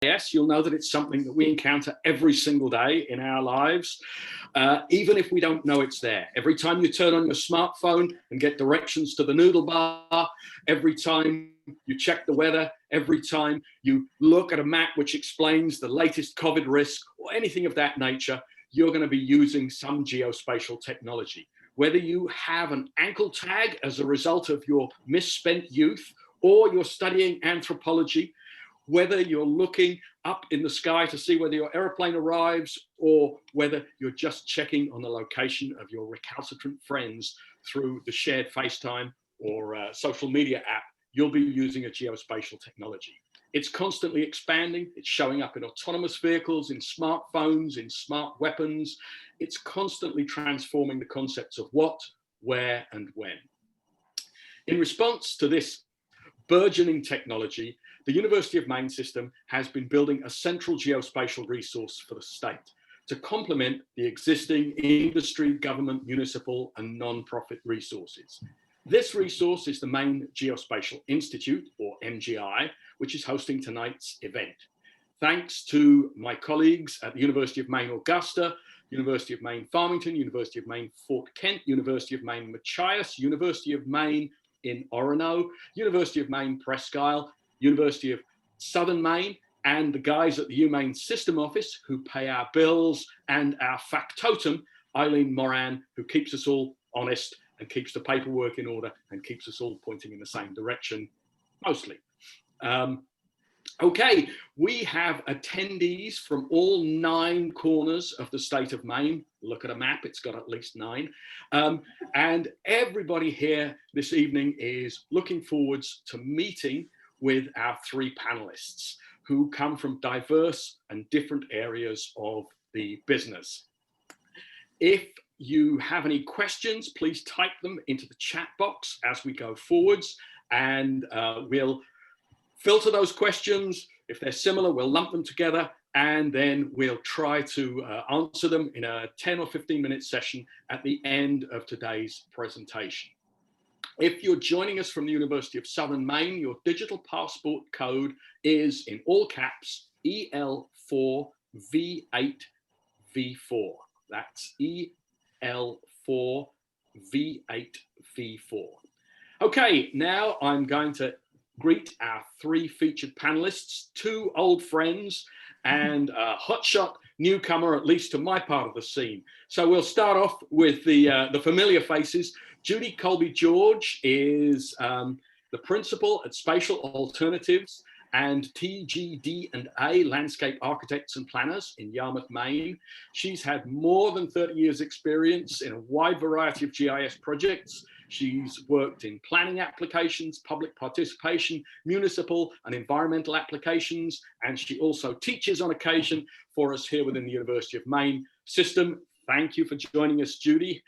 GIS, you'll know that it's something that we encounter every single day in our lives, even if we don't know it's there. Every time you turn on your smartphone and get directions to the noodle bar, every time you check the weather, every time you look at a map which explains the latest COVID risk or anything of that nature, you're going to be using some geospatial technology. Whether you have an ankle tag as a result of your misspent youth, or you're studying anthropology, whether you're looking up in the sky to see whether your airplane arrives, or whether you're just checking on the location of your recalcitrant friends through the shared FaceTime or social media app, you'll be using a geospatial technology. It's constantly expanding. It's showing up in autonomous vehicles, in smartphones, in smart weapons. It's constantly transforming the concepts of what, where, and when. In response to this burgeoning technology, the University of Maine system has been building a central geospatial resource for the state to complement the existing industry, government, municipal, and non-profit resources. This resource is the Maine Geospatial Institute, or MGI, which is hosting tonight's event. Thanks to my colleagues at the University of Maine Augusta, University of Maine Farmington, University of Maine Fort Kent, University of Maine Machias, University of Maine in Orono, University of Maine Presque Isle, University of Southern Maine, and the guys at the UMaine System Office who pay our bills, and our factotum, Eileen Moran, who keeps us all honest and keeps the paperwork in order and keeps us all pointing in the same direction, mostly. Okay, we have attendees from all 9 corners of the state of Maine. Look at a map, it's got at least 9. And everybody here this evening is looking forwards to meeting with our 3 panelists who come from diverse and different areas of the business. If you have any questions, please type them into the chat box as we go forwards, and we'll filter those questions. If they're similar, we'll lump them together, and then we'll try to answer them in a 10 or 15-minute session at the end of today's presentation. If you're joining us from the University of Southern Maine, your digital passport code is, in all caps, EL4V8V4. That's EL4V8V4. Okay, now I'm going to greet our 3 featured panelists, 2 old friends and a hotshot newcomer, at least to my part of the scene. So we'll start off with the familiar faces. Judy Colby-George is the principal at Spatial Alternatives and TGD&A Landscape Architects and Planners in Yarmouth, Maine. She's had more than 30 years experience in a wide variety of GIS projects. She's worked in planning applications, public participation, municipal and environmental applications, and she also teaches on occasion for us here within the University of Maine system. Thank you for joining us, Judy.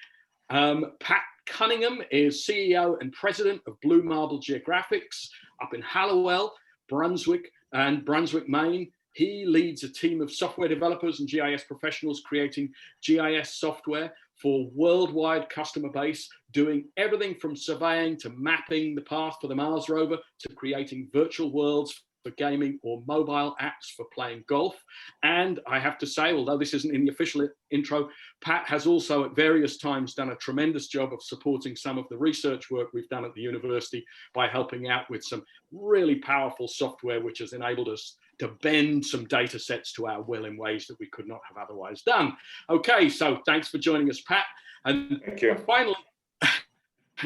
Pat Cunningham is CEO and President of Blue Marble Geographics up in Hallowell, Brunswick, Maine. He leads a team of software developers and GIS professionals creating GIS software for worldwide customer base, doing everything from surveying to mapping the path for the Mars rover to creating virtual worlds for gaming or mobile apps for playing golf. And I have to say, although this isn't in the official intro, Pat has also at various times done a tremendous job of supporting some of the research work we've done at the university by helping out with some really powerful software which has enabled us to bend some data sets to our will in ways that we could not have otherwise done. Okay, so thanks for joining us, Pat. And thank you.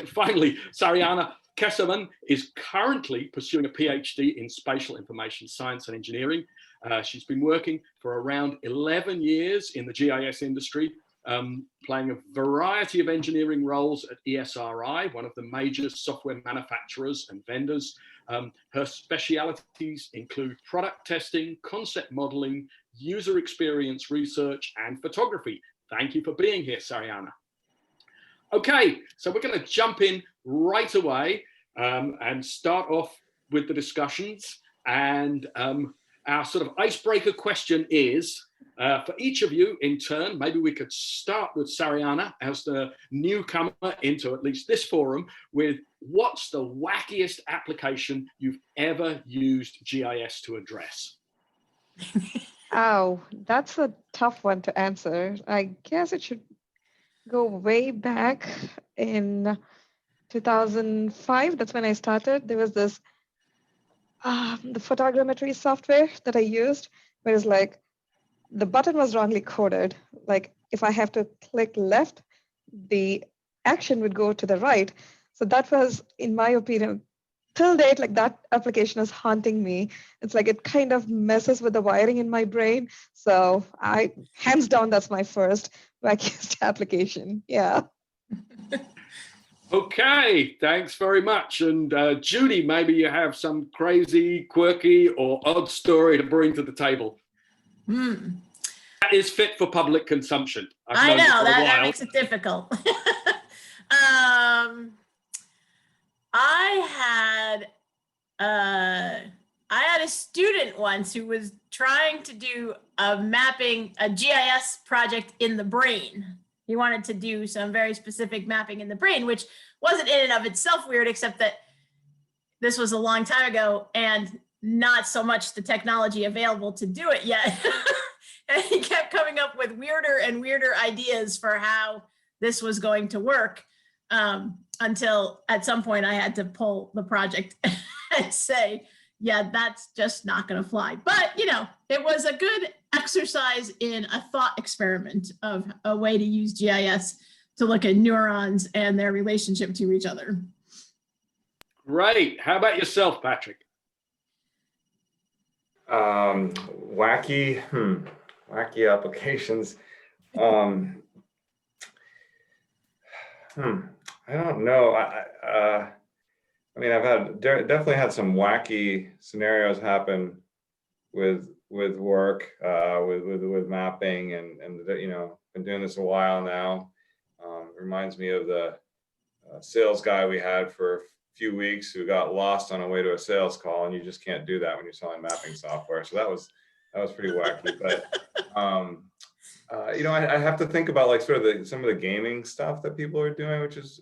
Finally, Sariana Kesselman is currently pursuing a PhD in spatial information science and engineering. She's been working for around 11 years in the GIS industry, playing a variety of engineering roles at ESRI, one of the major software manufacturers and vendors. Her specialities include product testing, concept modeling, user experience research, and photography. Thank you for being here, Sariana. Okay, so we're going to jump in right away and start off with the discussions. And our sort of icebreaker question is, for each of you in turn, maybe we could start with Sariana as the newcomer into at least this forum with what's the wackiest application you've ever used GIS to address? Oh, that's a tough one to answer. I guess it should go way back in 2005. That's when I started. There was this the photogrammetry software that I used, where it's like the button was wrongly coded. Like if I have to click left, the action would go to the right. So that was, in my opinion, till date, like that application is haunting me. It's like it kind of messes with the wiring in my brain. So hands down, that's my first wackiest application. Yeah. Okay, thanks very much. And Judy, maybe you have some crazy, quirky, or odd story to bring to the table. That is fit for public consumption. I know that makes it difficult. I had a student once who was trying to do a GIS project in the brain. He wanted to do some very specific mapping in the brain, which wasn't in and of itself weird, except that this was a long time ago and not so much the technology available to do it yet. And he kept coming up with weirder and weirder ideas for how this was going to work, until at some point I had to pull the project and say, yeah, that's just not going to fly. But, you know, it was a good exercise in a thought experiment of a way to use GIS to look at neurons and their relationship to each other. Great. How about yourself, Patrick? Wacky applications. I don't know. I mean, I've had definitely had some wacky scenarios happen with work, with mapping, and you know, been doing this a while now. Reminds me of the sales guy we had for a few weeks who got lost on a way to a sales call, and you just can't do that when you're selling mapping software. So that was pretty wacky. But you know, I have to think about like sort of some of the gaming stuff that people are doing, which is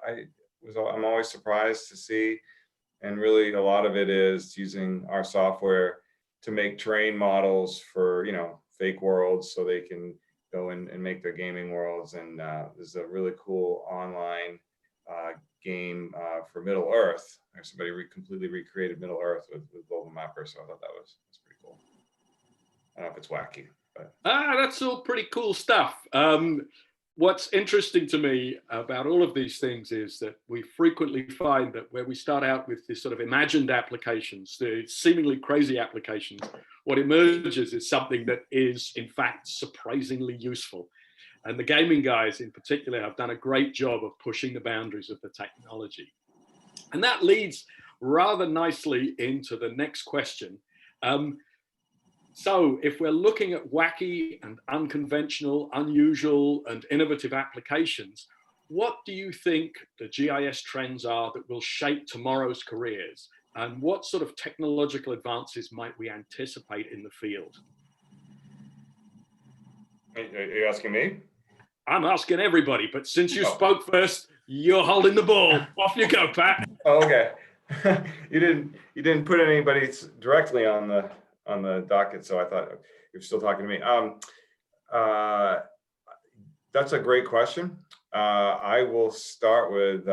I'm always surprised to see. And really a lot of it is using our software to make terrain models for, you know, fake worlds so they can go and make their gaming worlds. And there's a really cool online game for Middle Earth. Somebody completely recreated Middle Earth with GlobalMapper. So I thought that was pretty cool. I don't know if it's wacky, but. That's all pretty cool stuff. What's interesting to me about all of these things is that we frequently find that where we start out with this sort of imagined applications, the seemingly crazy applications, what emerges is something that is in fact surprisingly useful. And the gaming guys in particular have done a great job of pushing the boundaries of the technology. And that leads rather nicely into the next question. So if we're looking at wacky and unconventional, unusual and innovative applications, what do you think the GIS trends are that will shape tomorrow's careers? And what sort of technological advances might we anticipate in the field? Are you asking me? I'm asking everybody, but since you spoke first, you're holding the ball. Off you go, Pat. Oh, okay. You didn't put anybody directly on the docket, so I thought you're still talking to me. That's a great question. I will start with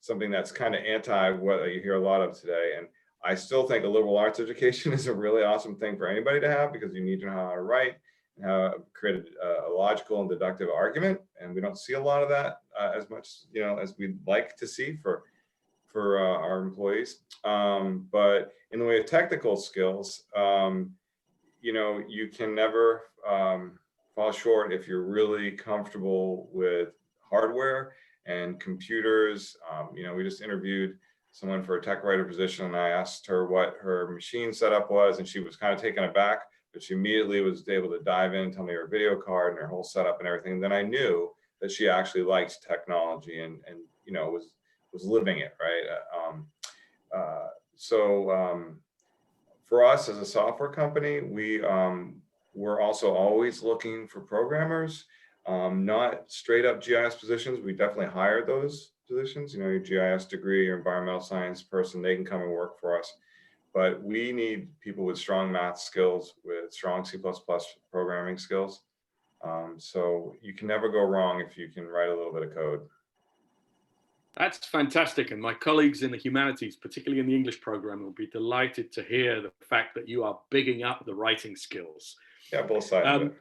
something that's kind of anti what you hear a lot of today, and I still think a liberal arts education is a really awesome thing for anybody to have, because you need to know how to write and how to create a logical and deductive argument, and we don't see a lot of that as much, you know, as we'd like to see for our employees. But in the way of technical skills, you know, you can never fall short if you're really comfortable with hardware and computers. You know, we just interviewed someone for a tech writer position, and I asked her what her machine setup was, and she was kind of taken aback, but she immediately was able to dive in, tell me her video card and her whole setup and everything. And then I knew that she actually liked technology and you know, was living it, right? For us as a software company, we're also always looking for programmers, not straight up GIS positions. We definitely hire those positions. You know, your GIS degree, your environmental science person, they can come and work for us. but we need people with strong math skills, with strong C++ programming skills. So you can never go wrong if you can write a little bit of code. That's fantastic. And my colleagues in the humanities, particularly in the English program, will be delighted to hear the fact that you are bigging up the writing skills. Yeah, both sides of it.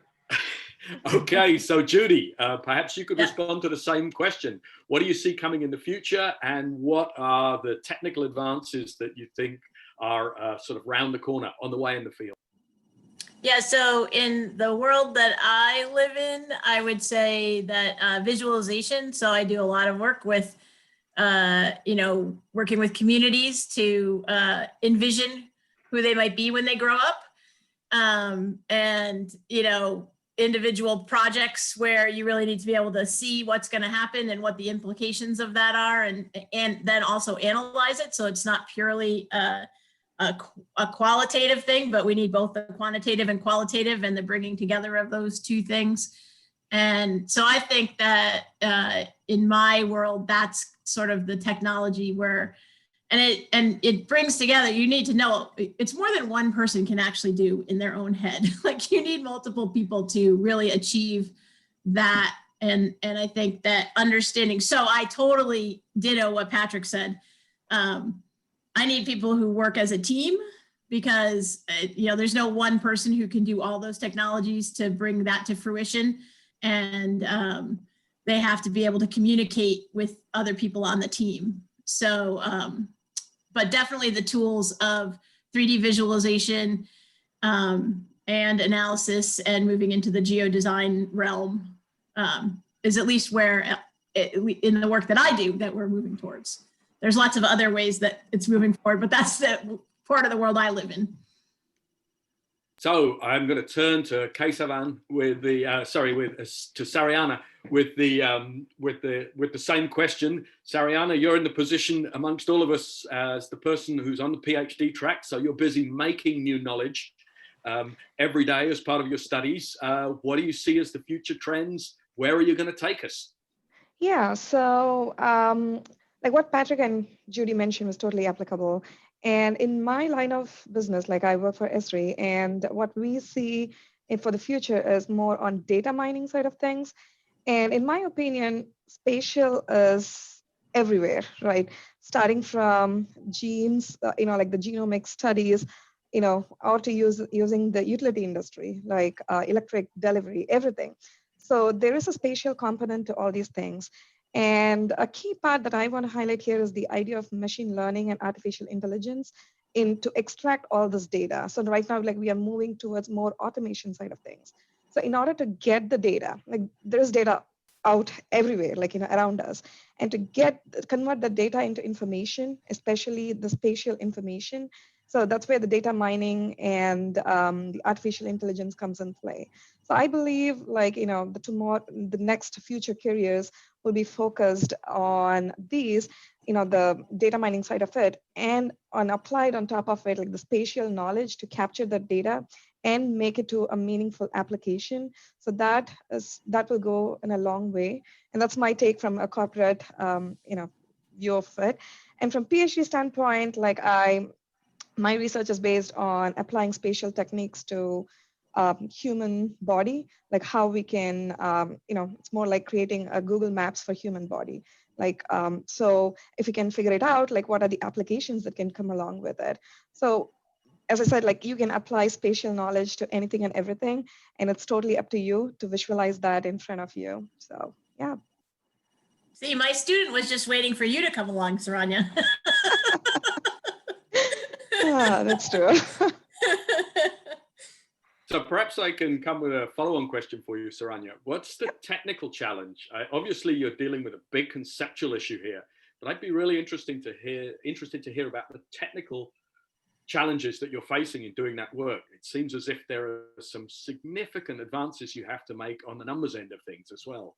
Okay, so Judy, perhaps you could respond to the same question. What do you see coming in the future, and what are the technical advances that you think are sort of round the corner on the way in the field? Yeah, so in the world that I live in, I would say that visualization. So I do a lot of work with, working with communities to envision who they might be when they grow up. And, individual projects where you really need to be able to see what's going to happen and what the implications of that are, and then also analyze it. So it's not purely a qualitative thing, but we need both the quantitative and qualitative and the bringing together of those two things. And so I think that in my world, that's sort of the technology where, and it brings together, you need to know it's more than one person can actually do in their own head. Like you need multiple people to really achieve that. And I think that understanding, so I totally ditto what Patrick said. I need people who work as a team, because there's no one person who can do all those technologies to bring that to fruition. And they have to be able to communicate with other people on the team. So, but definitely the tools of 3D visualization and analysis and moving into the geodesign realm is at least where in the work that I do that we're moving towards. There's lots of other ways that it's moving forward, but that's the part of the world I live in. So I'm going to turn to Kesavan with the to Sariana with the same question. Sariana, you're in the position amongst all of us as the person who's on the PhD track. So you're busy making new knowledge every day as part of your studies. What do you see as the future trends? Where are you going to take us? Yeah, so like what Patrick and Judy mentioned was totally applicable. And in my line of business, like I work for Esri, and what we see for the future is more on data mining side of things. And in my opinion, spatial is everywhere, right? Starting from genes, like the genomic studies, or to using the utility industry, like electric delivery, everything. So there is a spatial component to all these things. And a key part that I want to highlight here is the idea of machine learning and artificial intelligence to extract all this data. So right now, like we are moving towards more automation side of things. So in order to get the data, like there's data out everywhere, like around us, and to convert the data into information, especially the spatial information. So that's where the data mining and the artificial intelligence comes in play. So I believe like, the next future careers will be focused on these, the data mining side of it, and applied on top of it, like the spatial knowledge to capture the data and make it to a meaningful application. So that will go in a long way. And that's my take from a corporate, view of it. And from PhD standpoint, like my research is based on applying spatial techniques to human body, like how we can, it's more like creating a Google Maps for human body. Like, so if we can figure it out, like what are the applications that can come along with it? So as I said, like you can apply spatial knowledge to anything and everything, and it's totally up to you to visualize that in front of you. So, yeah. See, my student was just waiting for you to come along, Saranya. That's true. So perhaps I can come with a follow-on question for you, Saranya. What's the technical challenge? Obviously, you're dealing with a big conceptual issue here, but I'd be really interested to hear about the technical challenges that you're facing in doing that work. It seems as if there are some significant advances you have to make on the numbers end of things as well.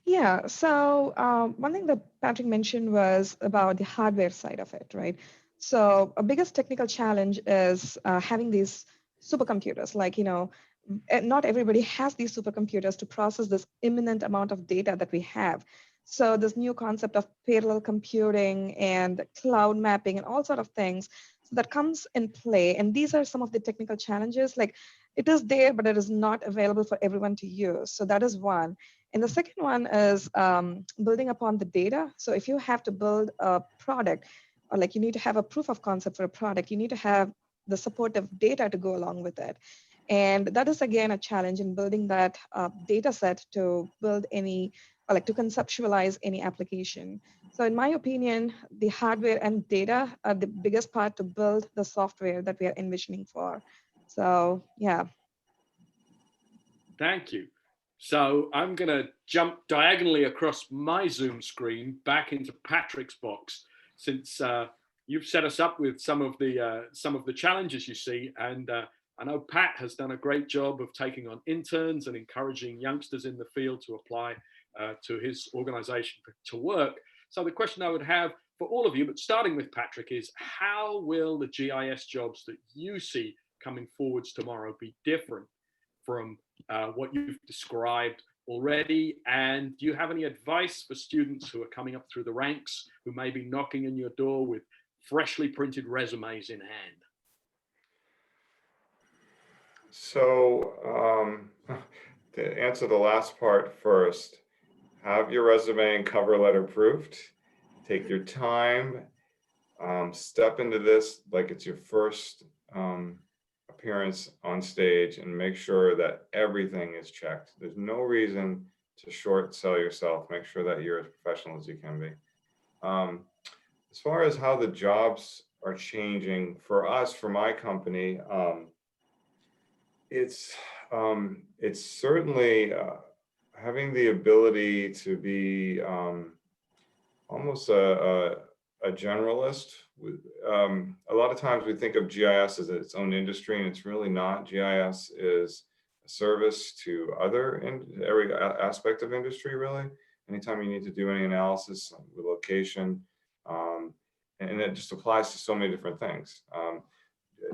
Yeah, so one thing that Patrick mentioned was about the hardware side of it, right? So a biggest technical challenge is having these supercomputers, like, not everybody has these supercomputers to process this imminent amount of data that we have. So this new concept of parallel computing and cloud mapping and all sort of things. So that comes in play. And these are some of the technical challenges. Like it is there, but it is not available for everyone to use. So that is one. And the second one is building upon the data. So if you have to build a product, or like you need to have a proof of concept for a product, you need to have the supportive data to go along with it. And that is again a challenge in building that data set to build any, or like to conceptualize any application. So in my opinion, the hardware and data are the biggest part to build the software that we are envisioning for. So yeah. Thank you. So I'm going to jump diagonally across my Zoom screen back into Patrick's box, since you've set us up with some of the challenges you see, and I know Pat has done a great job of taking on interns and encouraging youngsters in the field to apply to his organization to work. So the question I would have for all of you, but starting with Patrick, is how will the GIS jobs that you see coming forwards tomorrow be different from what you've described already? And do you have any advice for students who are coming up through the ranks, who may be knocking on your door with freshly printed resumes in hand? So to answer the last part first, have your resume and cover letter proofed. Take your time. Step into this like it's your first appearance on stage, and make sure that everything is checked. There's no reason to short sell yourself. Make sure that you're as professional as you can be. As far as how the jobs are changing for us, for my company, it's certainly having the ability to be almost a generalist. A lot of times we think of GIS as its own industry, and it's really not. GIS is a service to every aspect of industry, really. Anytime you need to do any analysis with location, and it just applies to so many different things.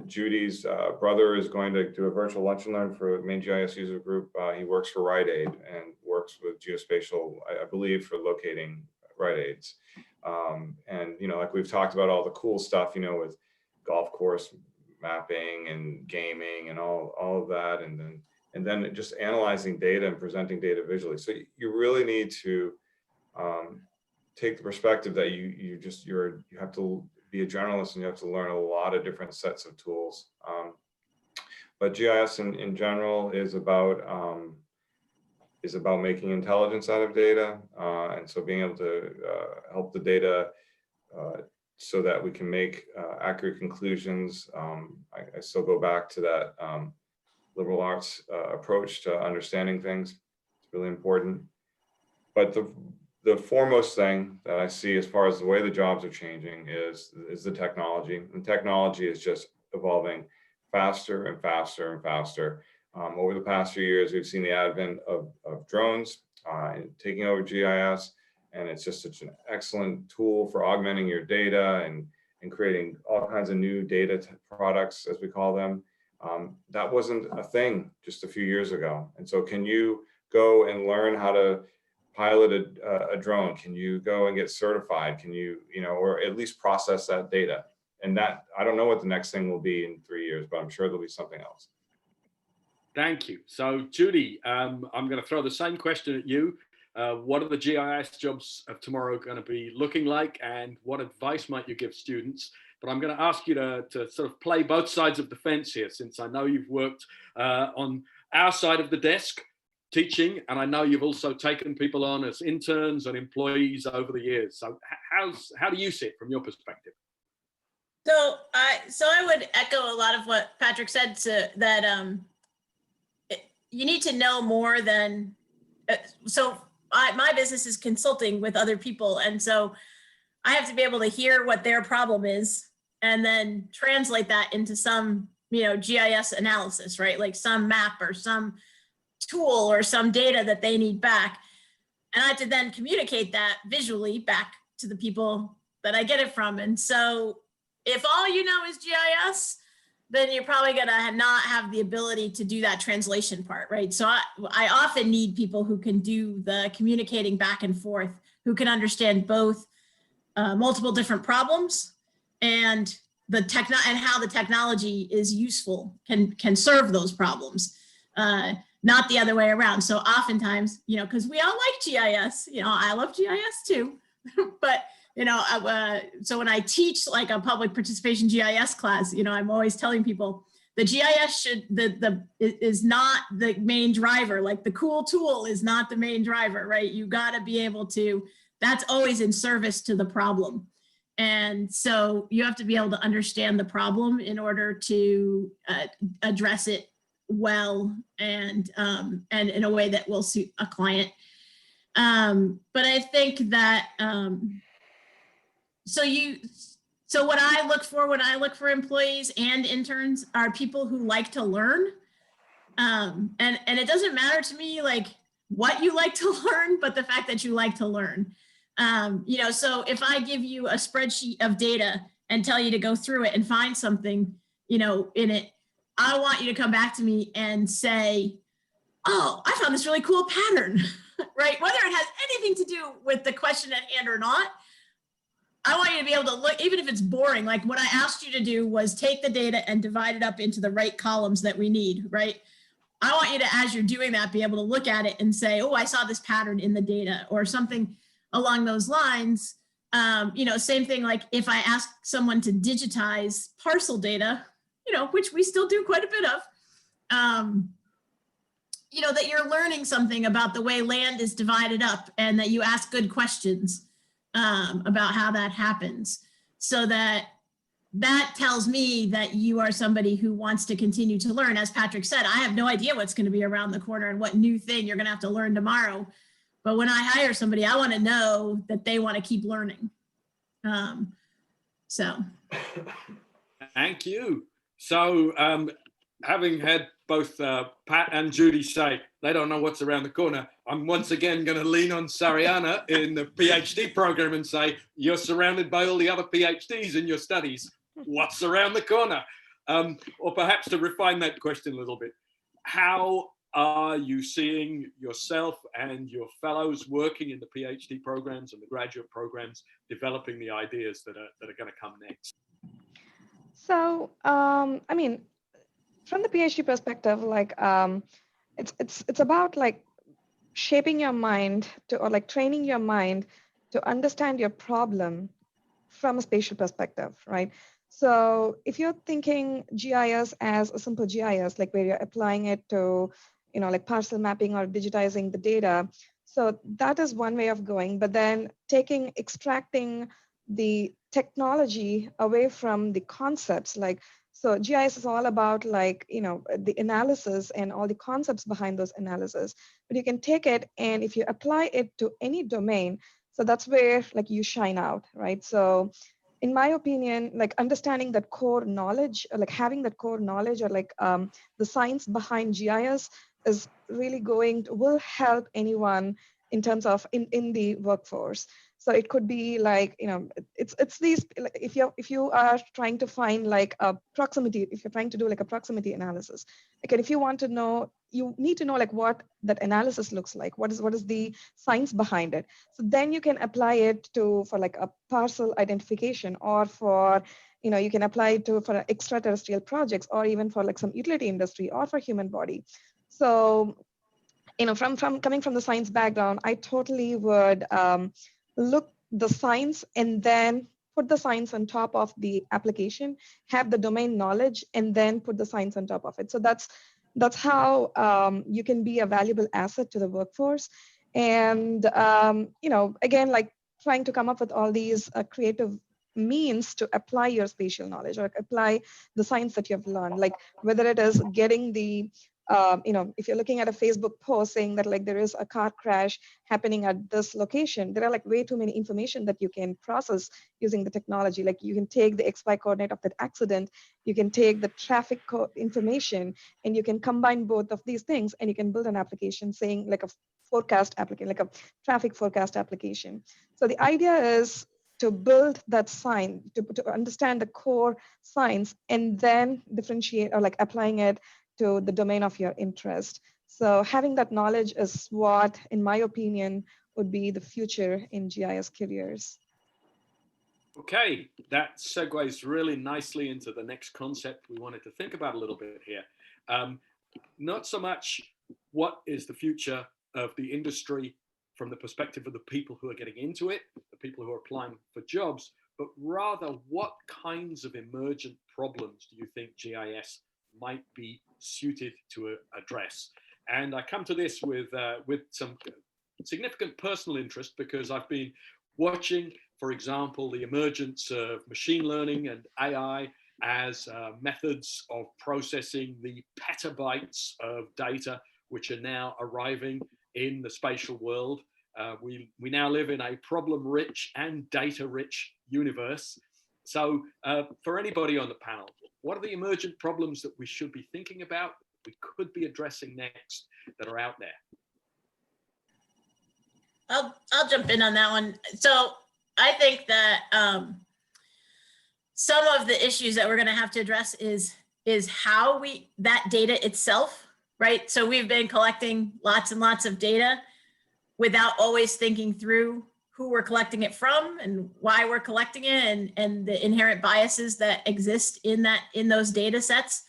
Judy's brother is going to do a virtual lunch and learn for Maine GIS user group. He works for Rite Aid and works with Geospatial, I believe, for locating Rite Aids. And, you know, like we've talked about all the cool stuff, you know, with golf course mapping and gaming and all of that. And then just analyzing data and presenting data visually. So you really need to take the perspective that you have to be a generalist, and you have to learn a lot of different sets of tools. But GIS in general is about making intelligence out of data, and so being able to help the data so that we can make accurate conclusions. I still go back to that liberal arts approach to understanding things. It's really important. But the foremost thing that I see as far as the way the jobs are changing is the technology. And technology is just evolving faster and faster and faster. Over the past few years, we've seen the advent of drones taking over GIS, and it's just such an excellent tool for augmenting your data and creating all kinds of new data products, as we call them. That wasn't a thing just a few years ago. And so can you go and learn how to pilot a drone? Can you go and get certified? Can you, or at least process that data? And that, I don't know what the next thing will be in 3 years, but I'm sure there'll be something else. Thank you. So Judy, I'm going to throw the same question at you. What are the GIS jobs of tomorrow going to be looking like, and what advice might you give students? But I'm going to ask you to sort of play both sides of the fence here, since I know you've worked on our side of the desk teaching, and I know you've also taken people on as interns and employees over the years. So how do you see it from your perspective? So I would echo a lot of what Patrick said, that you need to know more than, my business is consulting with other people. And so I have to be able to hear what their problem is and then translate that into some, GIS analysis, right? Like some map or some tool or some data that they need back. And I have to then communicate that visually back to the people that I get it from. And so if all you know is GIS, then you're probably gonna not have the ability to do that translation part, right? So I often need people who can do the communicating back and forth, who can understand both multiple different problems and and how the technology is useful, can serve those problems, not the other way around. So oftentimes, you know, because we all like GIS, you know, I love GIS too, but you know, so when I teach like a public participation GIS class, you know, I'm always telling people the GIS is not the main driver. Like the cool tool is not the main driver, right? You got to be able to, that's always in service to the problem. And so you have to be able to understand the problem in order to address it well and in a way that will suit a client. But I think that, so what I look for when I look for employees and interns are people who like to learn. And it doesn't matter to me like what you like to learn, but the fact that you like to learn. You know, so if I give you a spreadsheet of data and tell you to go through it and find something, you know, in it, I want you to come back to me and say, oh, I found this really cool pattern, right? Whether it has anything to do with the question at hand or not, I want you to be able to look, even if it's boring, like what I asked you to do was take the data and divide it up into the right columns that we need, right? I want you to, as you're doing that, be able to look at it and say, oh, I saw this pattern in the data or something along those lines. You know, same thing, like if I ask someone to digitize parcel data, you know, which we still do quite a bit of, you know, that you're learning something about the way land is divided up and that you ask good questions about how that happens, so that tells me that you are somebody who wants to continue to learn. As Patrick said, I have no idea what's going to be around the corner and what new thing you're going to have to learn tomorrow. But when I hire somebody, I want to know that they want to keep learning. So. Thank you. So having had both Pat and Judy say they don't know what's around the corner, I'm once again going to lean on Sariana in the PhD program and say, you're surrounded by all the other PhDs in your studies. What's around the corner? Or perhaps to refine that question a little bit, how are you seeing yourself and your fellows working in the PhD programs and the graduate programs developing the ideas that are going to come next? So, I mean, from the PhD perspective, like it's about like shaping your mind to, or like training your mind to understand your problem from a spatial perspective, right? So if you're thinking GIS as a simple GIS, like where you're applying it to, you know, like parcel mapping or digitizing the data, so that is one way of going. But then extracting the technology away from the concepts, like, so GIS is all about like, you know, the analysis and all the concepts behind those analysis. But you can take it, and if you apply it to any domain, so that's where like you shine out, right? So in my opinion, like understanding that core knowledge, or like having that core knowledge, or like the science behind GIS is really will help anyone in terms of in the workforce. So it could be like, you know, it's these, if you are trying to find like a proximity, if you're trying to do like a proximity analysis, like, if you want to know, you need to know like what that analysis looks like, what is the science behind it. So then you can apply it for like a parcel identification, or for, you know, you can apply it for extraterrestrial projects, or even for like some utility industry, or for human body. So, you know, from coming from the science background, I totally would look the science and then put the science on top of the application, have the domain knowledge, and then put the science on top of it. So that's how you can be a valuable asset to the workforce. And, you know, again, like trying to come up with all these creative means to apply your spatial knowledge, or apply the science that you have learned, like whether it is getting the you know, if you're looking at a Facebook post saying that like there is a car crash happening at this location, there are like way too many information that you can process using the technology. Like you can take the XY coordinate of that accident, you can take the traffic information, and you can combine both of these things, and you can build an application saying like a forecast application, like a traffic forecast application. So the idea is to build that science, to understand the core science, and then differentiate, or like applying it to the domain of your interest. So having that knowledge is what, in my opinion, would be the future in GIS careers. Okay, that segues really nicely into the next concept we wanted to think about a little bit here. Not so much what is the future of the industry from the perspective of the people who are getting into it, the people who are applying for jobs, but rather what kinds of emergent problems do you think GIS might be suited to address? And I come to this with some significant personal interest because I've been watching, for example, the emergence of machine learning and AI as methods of processing the petabytes of data which are now arriving in the spatial world. We now live in a problem-rich and data-rich universe. So for anybody on the panel, what are the emergent problems that we should be thinking about, we could be addressing next, that are out there? I'll jump in on that one. So I think that some of the issues that we're going to have to address is how that data itself, right? So we've been collecting lots and lots of data without always thinking through who we're collecting it from and why we're collecting it, and the inherent biases that exist in those data sets.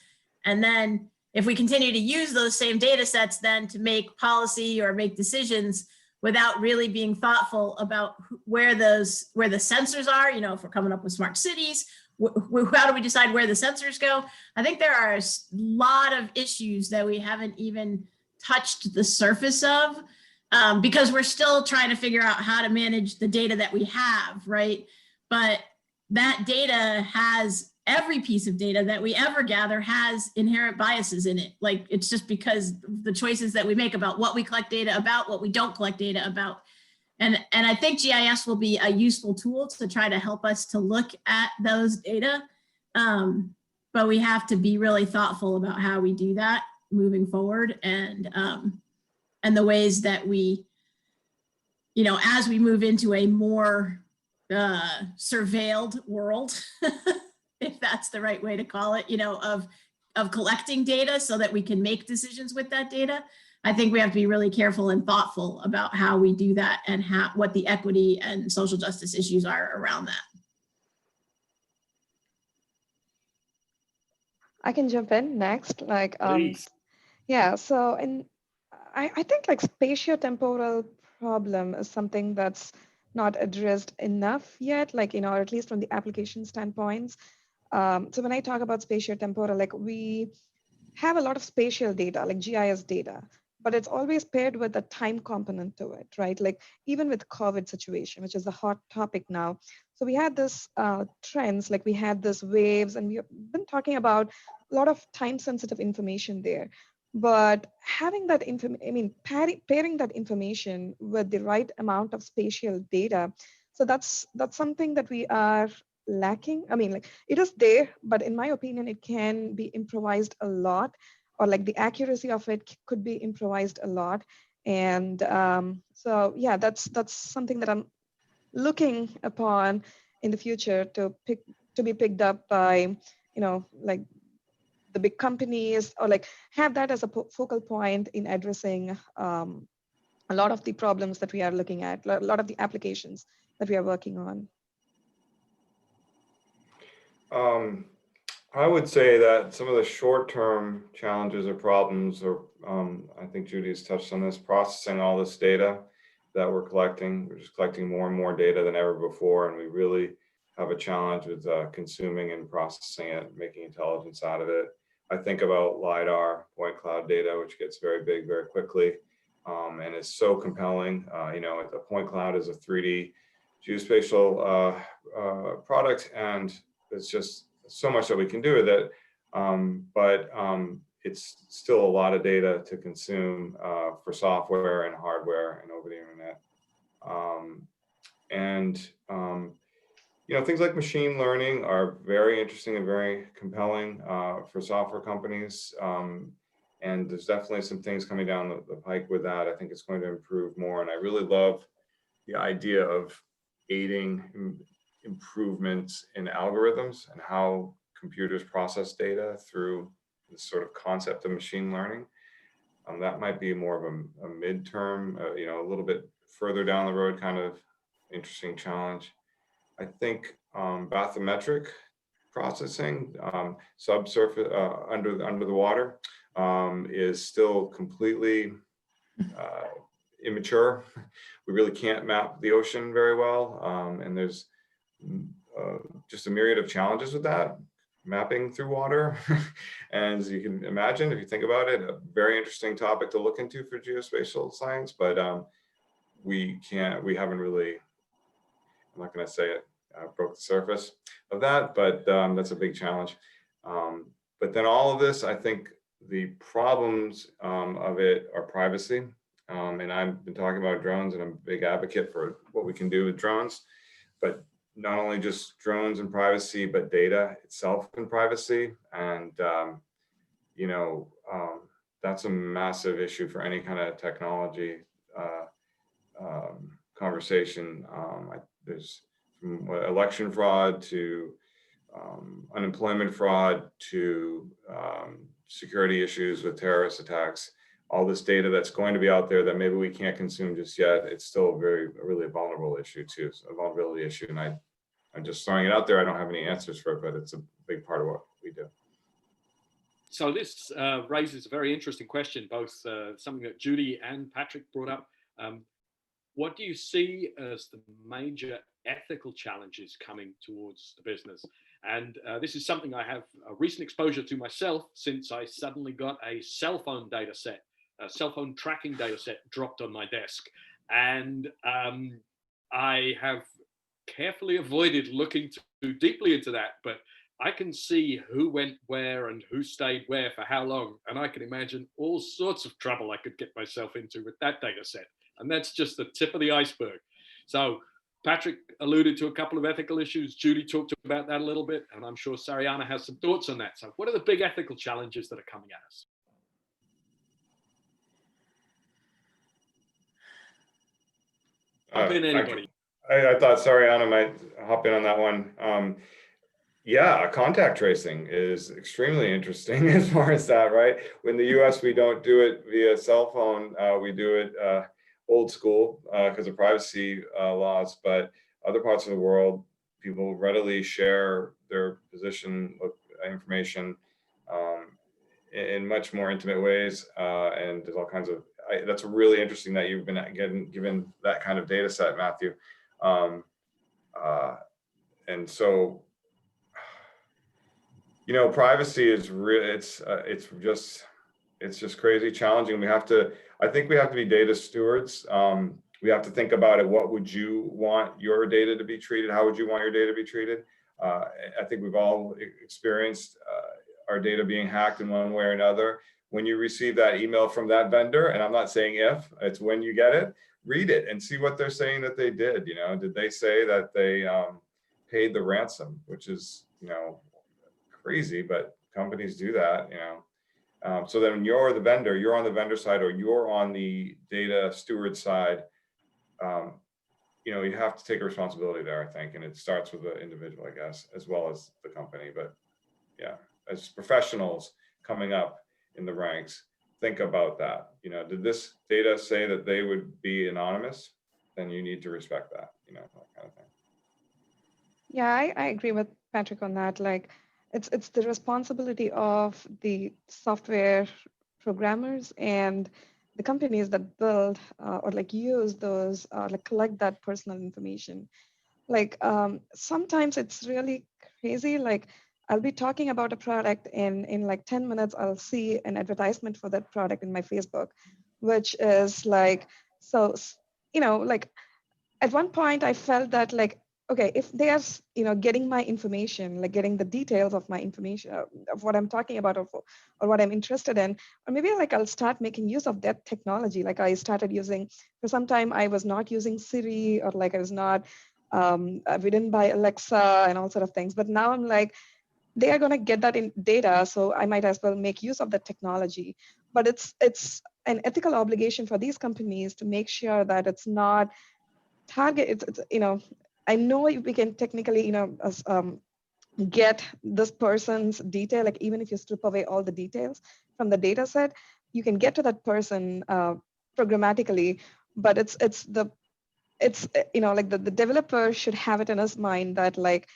And then if we continue to use those same data sets then to make policy or make decisions without really being thoughtful about where the sensors are, if we're coming up with smart cities, how do we decide where the sensors go? I think there are a lot of issues that we haven't even touched the surface of because we're still trying to figure out how to manage the data that we have, right? But that data has, every piece of data that we ever gather has inherent biases in it. Like, it's just because the choices that we make about what we collect data about, what we don't collect data about. And I think GIS will be a useful tool to try to help us to look at those data. But we have to be really thoughtful about how we do that moving forward, and the ways that we, as we move into a more surveilled world, if that's the right way to call it, of collecting data so that we can make decisions with that data. I think we have to be really careful and thoughtful about how we do that and what the equity and social justice issues are around that. I can jump in next. Please. Yeah, so I think spatiotemporal problem is something that's not addressed enough yet, or at least from the application standpoints. So when I talk about spatiotemporal, we have a lot of spatial data, like GIS data, but it's always paired with a time component to it, right? Even with COVID situation, which is a hot topic now. So we had this trends, we had this waves, and we've been talking about a lot of time sensitive information there. But having that pairing that information with the right amount of spatial data, so that's something that we are lacking. It is there, but in my opinion, it can be improvised a lot, or the accuracy of it could be improvised a lot. And so yeah, that's something that I'm looking upon in the future to be picked up by the big companies, or have that as a focal point in addressing a lot of the problems that we are looking at, a lot of the applications that we are working on. I would say that some of the short-term challenges or problems, or I think Judy has touched on this, processing all this data that we're collecting. We're just collecting more and more data than ever before, and we really have a challenge with consuming and processing it, making intelligence out of it. I think about LiDAR, point cloud data, which gets very big very quickly, and is so compelling. The point cloud is a 3D geospatial product, and it's just so much that we can do with it, but it's still a lot of data to consume for software and hardware and over the internet. Things like machine learning are very interesting and very compelling for software companies. And there's definitely some things coming down the pike with that. I think it's going to improve more. And I really love the idea of aiding improvements in algorithms and how computers process data through this sort of concept of machine learning. That might be more of a midterm, a little bit further down the road kind of interesting challenge. I think bathymetric processing, subsurface, under the water, is still completely immature. We really can't map the ocean very well, and there's just a myriad of challenges with that, mapping through water. And as you can imagine, if you think about it, a very interesting topic to look into for geospatial science, but we haven't really, I'm not going to say it, broke the surface of that, but that's a big challenge. But then all of this, I think the problems of it are privacy. And I've been talking about drones, and I'm a big advocate for what we can do with drones, but not only just drones and privacy, but data itself and privacy. And, you know, that's a massive issue for any kind of technology conversation. There's from election fraud to unemployment fraud to security issues with terrorist attacks. All this data that's going to be out there that maybe we can't consume just yet, it's still really a vulnerable issue too, a vulnerability issue. And I'm just throwing it out there. I don't have any answers for it, but it's a big part of what we do. So this raises a very interesting question, both something that Judy and Patrick brought up. What do you see as the major ethical challenges coming towards the business? And this is something I have a recent exposure to myself, since I suddenly got a cell phone data set, a cell phone tracking data set dropped on my desk. And I have carefully avoided looking too deeply into that, but I can see who went where and who stayed where for how long. And I can imagine all sorts of trouble I could get myself into with that data set. And that's just the tip of the iceberg. So Patrick alluded to a couple of ethical issues. Judy talked about that a little bit, and I'm sure Sariana has some thoughts on that. So what are the big ethical challenges that are coming at us? Anybody? I thought Sariana might hop in on that one. Yeah, contact tracing is extremely interesting as far as that, right? In the US, we don't do it via cell phone. We do it old school because of privacy laws, but other parts of the world, people readily share their position information in much more intimate ways. And there's all kinds of, that's really interesting that you've been given that kind of data set, Matthew. And so, you know, privacy is real. It's just crazy challenging. I think we have to be data stewards. We have to think about it. What would you want your data to be treated? How would you want your data to be treated? I think we've all experienced our data being hacked in one way or another. When you receive that email from that vendor, and I'm not saying if, it's when you get it, read it and see what they're saying that they did. You know, did they say that they paid the ransom, which is, you know, crazy, but companies do that, you know. So then you're the vendor, you're on the vendor side, or you're on the data steward side. You know, you have to take a responsibility there, I think, and it starts with the individual, I guess, as well as the company. But yeah, as professionals coming up in the ranks, think about that. You know, did this data say that they would be anonymous? Then you need to respect that, you know, that kind of thing. Yeah, I agree with Patrick on that. Like, it's the responsibility of the software programmers and the companies that build or like use those like collect that personal information. Like sometimes it's really crazy. Like I'll be talking about a product and in like 10 minutes, I'll see an advertisement for that product in my Facebook, which is like, so, you know, like at one point I felt that like, okay, if they are, you know, getting my information, like getting the details of my information, of what I'm talking about or what I'm interested in, or maybe like I'll start making use of that technology. Like I started using, for some time I was not using Siri, or like I was not, we didn't buy Alexa and all sort of things. But now I'm like, they are going to get that in data, so I might as well make use of the technology. But it's an ethical obligation for these companies to make sure that it's not target, it's you know, I know we can technically, you know, get this person's detail, like even if you strip away all the details from the data set, you can get to that person programmatically, but it's you know, like the developer should have it in his mind that like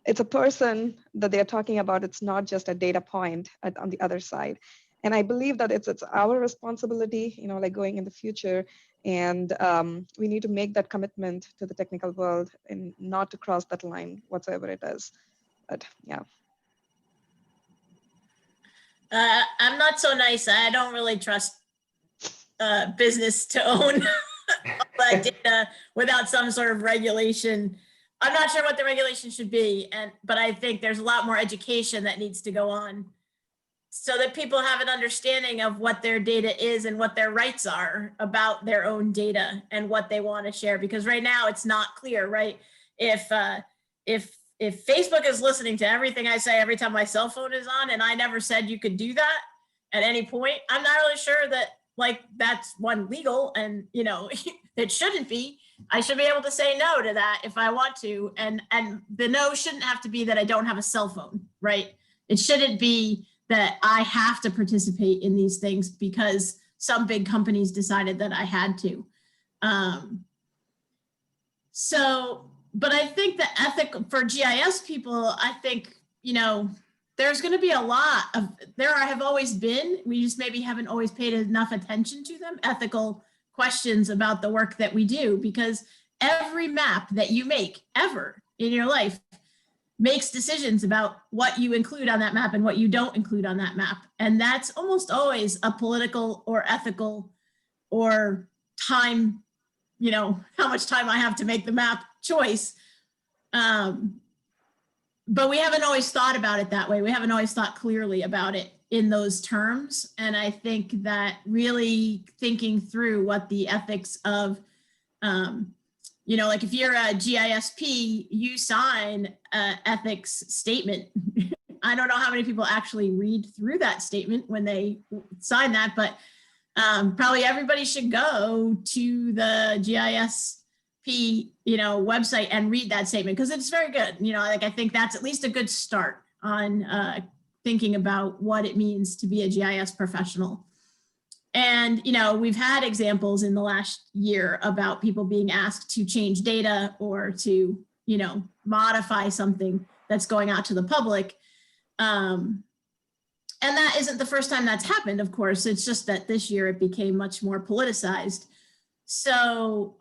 it's a person that they're talking about. It's not just a data point on the other side. And I believe that it's our responsibility, you know, like going in the future, and we need to make that commitment to the technical world and not to cross that line whatsoever it is. But yeah. I'm not so nice. I don't really trust business to own all that data without some sort of regulation. I'm not sure what the regulation should be, but I think there's a lot more education that needs to go on so that people have an understanding of what their data is and what their rights are about their own data and what they want to share. Because right now it's not clear, right? If Facebook is listening to everything I say every time my cell phone is on, and I never said you could do that at any point, I'm not really sure that like that's one legal, and you know it shouldn't be. I should be able to say no to that if I want to, and the no shouldn't have to be that I don't have a cell phone, right? It shouldn't be that I have to participate in these things because some big companies decided that I had to. But I think the ethical for GIS people, I think, you know, there's going to be a lot of, have always been, we just maybe haven't always paid enough attention to them, ethical questions about the work that we do, because every map that you make ever in your life makes decisions about what you include on that map and what you don't include on that map. And that's almost always a political or ethical or time, you know, how much time I have to make the map choice. But we haven't always thought about it that way. We haven't always thought clearly about it in those terms. And I think that really thinking through what the ethics of, you know, like if you're a GISP, you sign an ethics statement. I don't know how many people actually read through that statement when they sign that, but probably everybody should go to the GISP, you know, website and read that statement because it's very good. You know, like I think that's at least a good start on thinking about what it means to be a GIS professional. And, you know, we've had examples in the last year about people being asked to change data or to, you know, modify something that's going out to the public. And that isn't the first time that's happened, of course. It's just that this year it became much more politicized. So,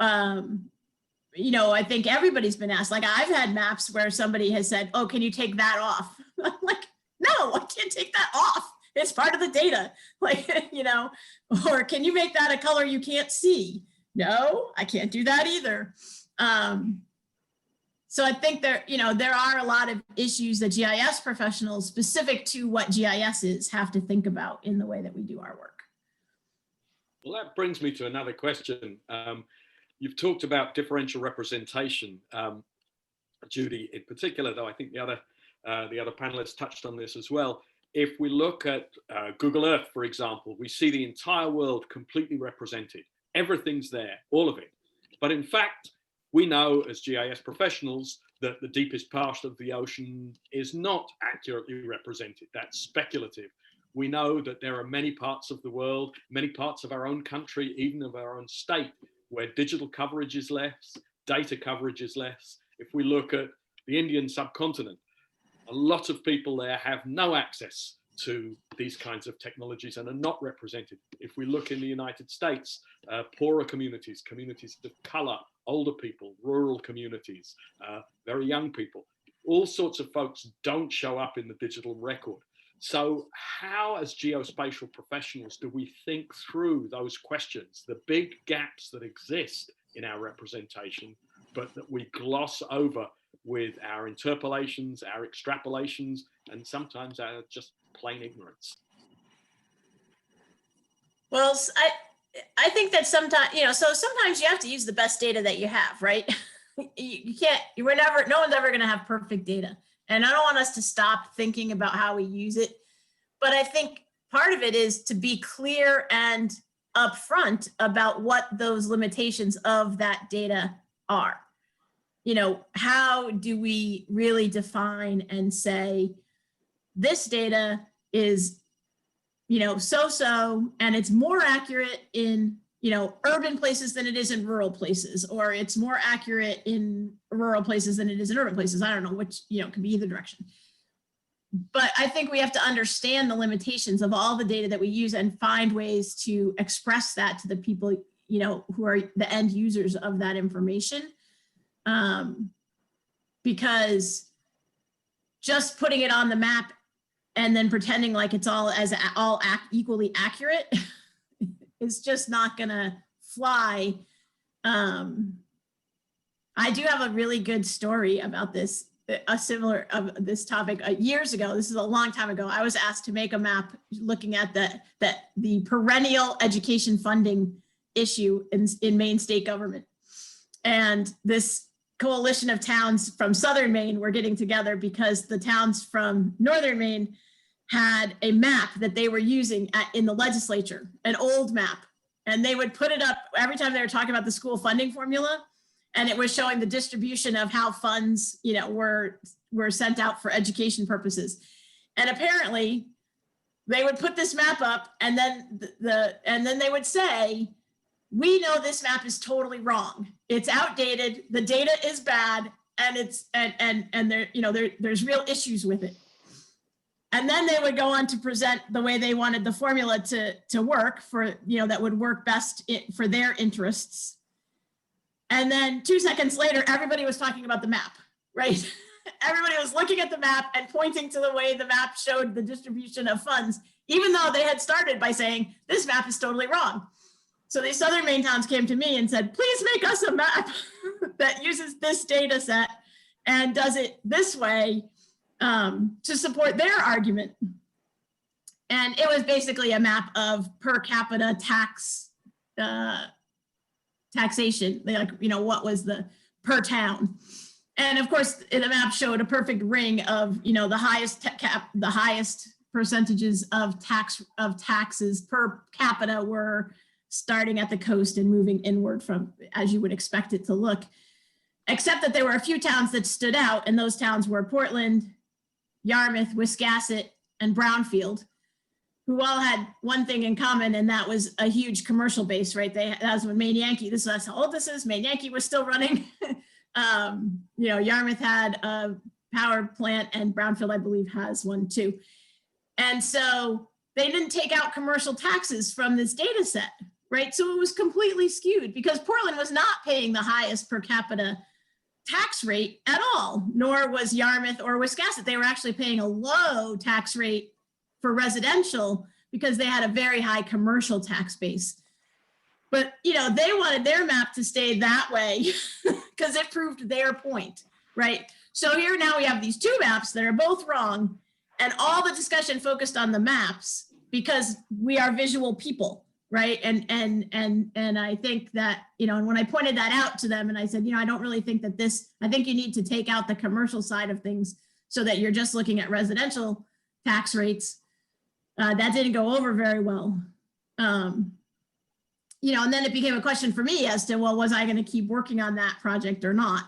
you know, I think everybody's been asked, like I've had maps where somebody has said, oh, can you take that off? I'm like, no, I can't take that off. It's part of the data, like, you know, or can you make that a color you can't see? No, I can't do that either. So I think there, you know, there are a lot of issues that GIS professionals specific to what GIS is have to think about in the way that we do our work. Well, that brings me to another question. You've talked about differential representation, Judy, in particular, though I think the other panelists touched on this as well. If we look at Google Earth, for example, we see the entire world completely represented. Everything's there, all of it. But in fact, we know as GIS professionals that the deepest part of the ocean is not accurately represented. That's speculative. We know that there are many parts of the world, many parts of our own country, even of our own state, where digital coverage is less, data coverage is less. If we look at the Indian subcontinent, a lot of people there have no access to these kinds of technologies and are not represented. If we look in the United States, poorer communities, communities of color, older people, rural communities, very young people, all sorts of folks don't show up in the digital record. So how, as geospatial professionals, do we think through those questions, the big gaps that exist in our representation, but that we gloss over with our interpolations, our extrapolations, and sometimes our just plain ignorance? Well, I think that sometimes, you know, so sometimes you have to use the best data that you have, right? You can't, no one's ever going to have perfect data. And I don't want us to stop thinking about how we use it. But I think part of it is to be clear and upfront about what those limitations of that data are. You know, how do we really define and say, this data is, you know, so-so, and it's more accurate in, urban places than it is in rural places, or it's more accurate in rural places than it is in urban places. I don't know which, can be either direction. But I think we have to understand the limitations of all the data that we use and find ways to express that to the people, who are the end users of that information. Because just putting it on the map and then pretending like it's all equally accurate is just not gonna fly. I do have a really good story about this, of this topic years ago. This is a long time ago. I was asked to make a map looking at the perennial education funding issue in Maine state government. And this coalition of towns from southern Maine were getting together because the towns from northern Maine had a map that they were using in the legislature, an old map. And they would put it up every time they were talking about the school funding formula. And it was showing the distribution of how funds, were sent out for education purposes. And apparently they would put this map up and then they would say, we know this map is totally wrong. It's outdated. The data is bad, and there's real issues with it. And then they would go on to present the way they wanted the formula to work for, that would work best for their interests. And then 2 seconds later, everybody was talking about the map, right? Everybody was looking at the map and pointing to the way the map showed the distribution of funds, even though they had started by saying, this map is totally wrong. So these southern Maine towns came to me and said, please make us a map that uses this data set and does it this way to support their argument. And it was basically a map of per capita taxation, what was the per town. And of course, the map showed a perfect ring of, the highest percentages of taxes per capita were starting at the coast and moving inward from, as you would expect it to look, except that there were a few towns that stood out, and those towns were Portland, Yarmouth, Wiscasset, and Brownfield, who all had one thing in common, and that was a huge commercial base, right? That was when Maine Yankee, that's how old this is, Maine Yankee was still running. Yarmouth had a power plant, and Brownfield, I believe, has one too. And so they didn't take out commercial taxes from this data set, right? So it was completely skewed because Portland was not paying the highest per capita tax rate at all, nor was Yarmouth or Wiscasset. They were actually paying a low tax rate for residential because they had a very high commercial tax base. But they wanted their map to stay that way because it proved their point, right? So here now we have these two maps that are both wrong, and all the discussion focused on the maps because we are visual people, right? And I think that, and when I pointed that out to them and I said, I don't really think that I think you need to take out the commercial side of things so that you're just looking at residential tax rates. That didn't go over very well. And then it became a question for me as to, well, was I going to keep working on that project or not?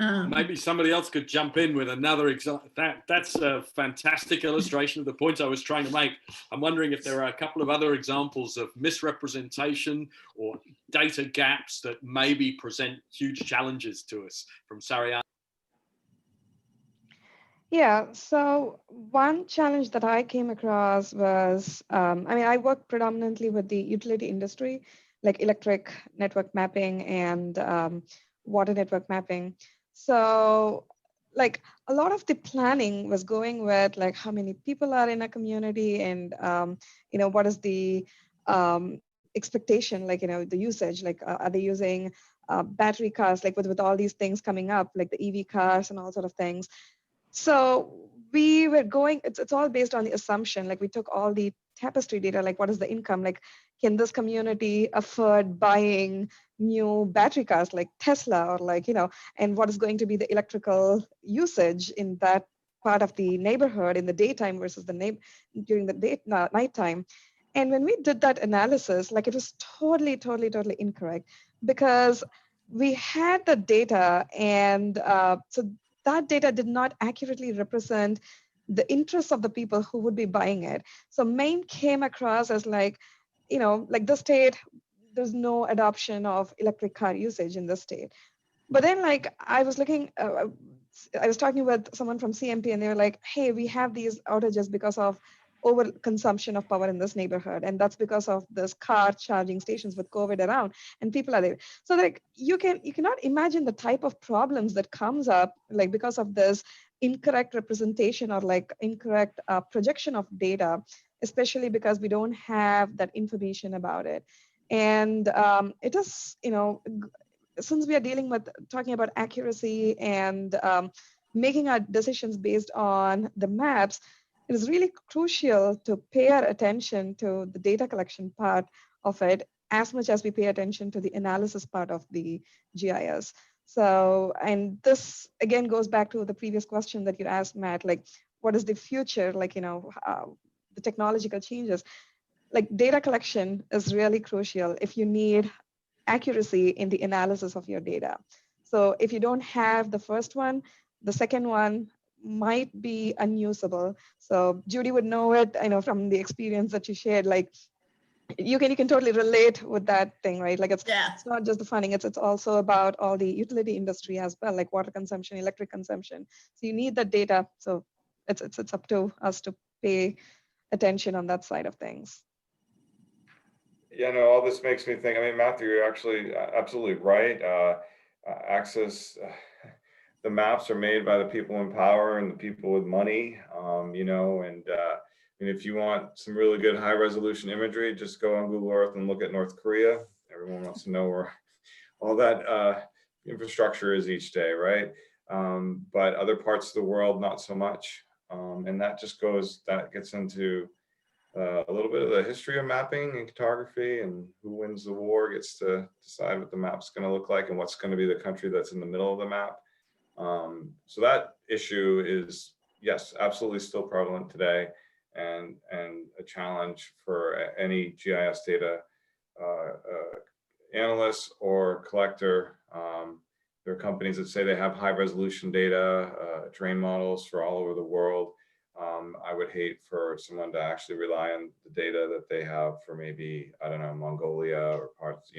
Maybe somebody else could jump in with another example. That's a fantastic illustration of the point I was trying to make. I'm wondering if there are a couple of other examples of misrepresentation or data gaps that maybe present huge challenges to us from Sariana. Yeah, so one challenge that I came across was, I work predominantly with the utility industry, like electric network mapping and water network mapping. So like a lot of the planning was going with like how many people are in a community and, what is the expectation, like, the usage, like are they using battery cars, like with all these things coming up, like the EV cars and all sort of things. So we were going, it's all based on the assumption, like we took all the tapestry data, like what is the income, like can this community afford buying new battery cars like Tesla or like, and what is going to be the electrical usage in that part of the neighborhood in the daytime versus during the nighttime. And when we did that analysis, like it was totally incorrect because we had the data and so that data did not accurately represent the interests of the people who would be buying it. So Maine came across as like, like the state there's no adoption of electric car usage in the state. But then, like, I was looking, I was talking with someone from CMP, and they were like, hey, we have these outages because of overconsumption of power in this neighborhood, and that's because of this car charging stations with COVID around, and people are there. So like you cannot imagine the type of problems that comes up, like because of this incorrect representation or like incorrect projection of data, especially because we don't have that information about it. And it is, since we are dealing with talking about accuracy and making our decisions based on the maps, it is really crucial to pay our attention to the data collection part of it as much as we pay attention to the analysis part of the GIS. So, and this again goes back to the previous question that you asked, Matt, like what is the future, like, the technological changes. Like data collection is really crucial if you need accuracy in the analysis of your data. So if you don't have the first one, the second one might be unusable. So Judy would know it, I know from the experience that you shared, like you can totally relate with that thing, right? Like it's not just the funding, it's also about all the utility industry as well, like water consumption, electric consumption. So you need that data. So it's up to us to pay attention on that side of things. Yeah, no, all this makes me think, I mean, Matthew, you're actually absolutely right. Access, the maps are made by the people in power and the people with money, and if you want some really good high resolution imagery, just go on Google Earth and look at North Korea. Everyone wants to know where all that infrastructure is each day, right? But other parts of the world, not so much. And that gets into a little bit of the history of mapping and cartography, and who wins the war gets to decide what the map's going to look like and what's going to be the country that's in the middle of the map. So that issue is, yes, absolutely still prevalent today, and a challenge for any GIS data analyst or collector. There are companies that say they have high resolution data, terrain models for all over the world. I would hate for someone to actually rely on the data that they have for maybe, I don't know, Mongolia or parts,